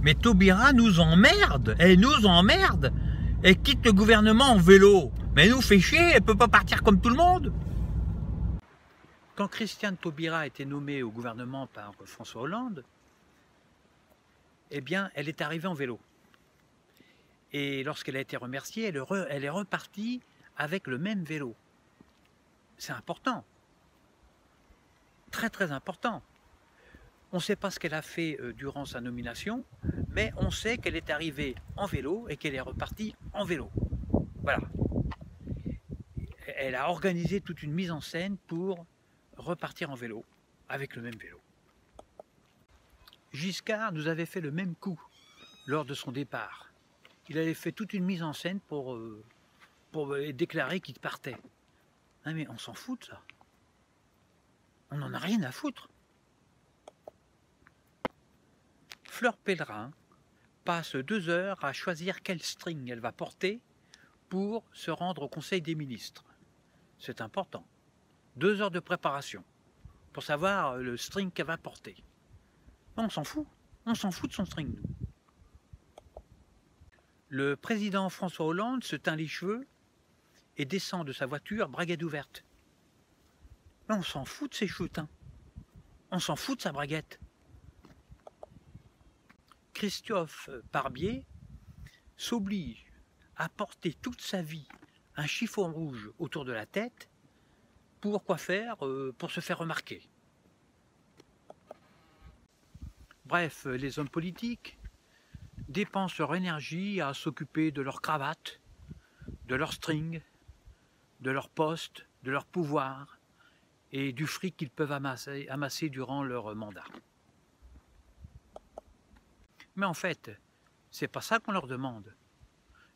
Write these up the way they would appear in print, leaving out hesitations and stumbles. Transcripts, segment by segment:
Mais Taubira nous emmerde, elle nous emmerde. Elle quitte le gouvernement en vélo. Mais elle nous fait chier, elle ne peut pas partir comme tout le monde. Quand Christiane Taubira a été nommée au gouvernement par François Hollande, eh bien, elle est arrivée en vélo. Et lorsqu'elle a été remerciée, elle est repartie avec le même vélo. C'est important. Très très important. On ne sait pas ce qu'elle a fait durant sa nomination, mais on sait qu'elle est arrivée en vélo et qu'elle est repartie en vélo. Voilà. Elle a organisé toute une mise en scène pour repartir en vélo, avec le même vélo. Giscard nous avait fait le même coup lors de son départ. Il avait fait toute une mise en scène pour déclarer qu'il partait. Ah mais on s'en fout de ça. On n'en a rien à foutre. Fleur Pellerin passe 2 heures à choisir quel string elle va porter pour se rendre au Conseil des ministres. C'est important. 2 heures de préparation pour savoir le string qu'elle va porter. On s'en fout. On s'en fout de son string, nous. Le président François Hollande se teint les cheveux et descend de sa voiture braguette ouverte. Mais on s'en fout de ses cheveux teints. On s'en fout de sa braguette. Christophe Barbier s'oblige à porter toute sa vie un chiffon rouge autour de la tête. Pour quoi faire? Pour se faire remarquer. Bref, les hommes politiques dépensent leur énergie à s'occuper de leur cravate, de leur string, de leur poste, de leur pouvoir et du fric qu'ils peuvent amasser durant leur mandat. Mais en fait, c'est pas ça qu'on leur demande.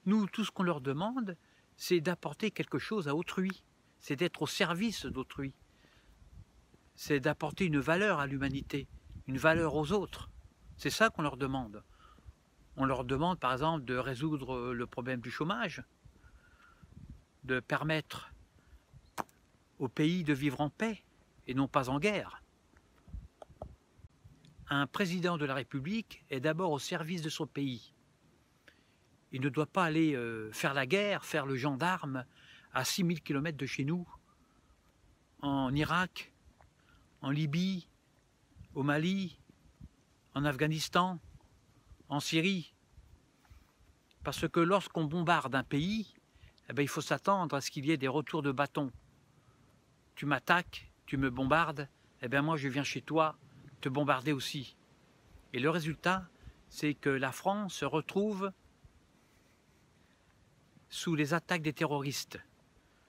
Nous, tout ce qu'on leur demande, c'est d'apporter quelque chose à autrui, c'est d'être au service d'autrui, c'est d'apporter une valeur à l'humanité, une valeur aux autres. C'est ça qu'on leur demande. On leur demande par exemple de résoudre le problème du chômage, de permettre au pays de vivre en paix et non pas en guerre. Un président de la République est d'abord au service de son pays. Il ne doit pas aller faire la guerre, faire le gendarme à 6000 km de chez nous, en Irak, en Libye, au Mali, en Afghanistan, en Syrie. Parce que lorsqu'on bombarde un pays, eh bien, il faut s'attendre à ce qu'il y ait des retours de bâton. Tu m'attaques, tu me bombardes, eh bien moi je viens chez toi te bombarder aussi. Et le résultat, c'est que la France se retrouve sous les attaques des terroristes,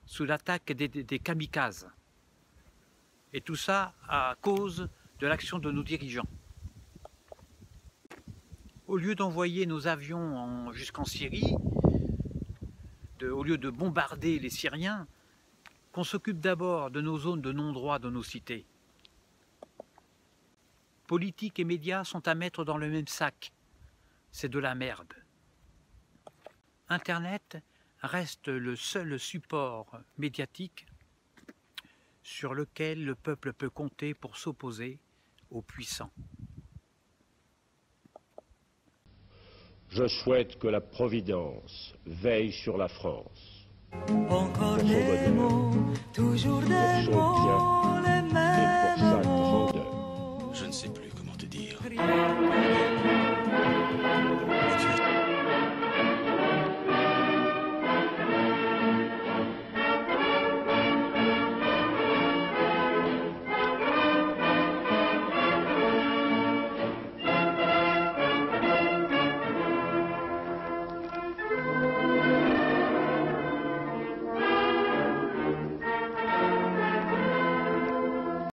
sous l'attaque des kamikazes. Et tout ça à cause de l'action de nos dirigeants. Au lieu d'envoyer nos avions jusqu'en Syrie, au lieu de bombarder les Syriens, qu'on s'occupe d'abord de nos zones de non-droit de nos cités. Politique et médias sont à mettre dans le même sac. C'est de la merde. Internet reste le seul support médiatique sur lequel le peuple peut compter pour s'opposer aux puissants. Je souhaite que la Providence veille sur la France. Encore des mots, toujours des mots, les mêmes mots. Et pour sa grandeur. Je ne sais plus comment te dire.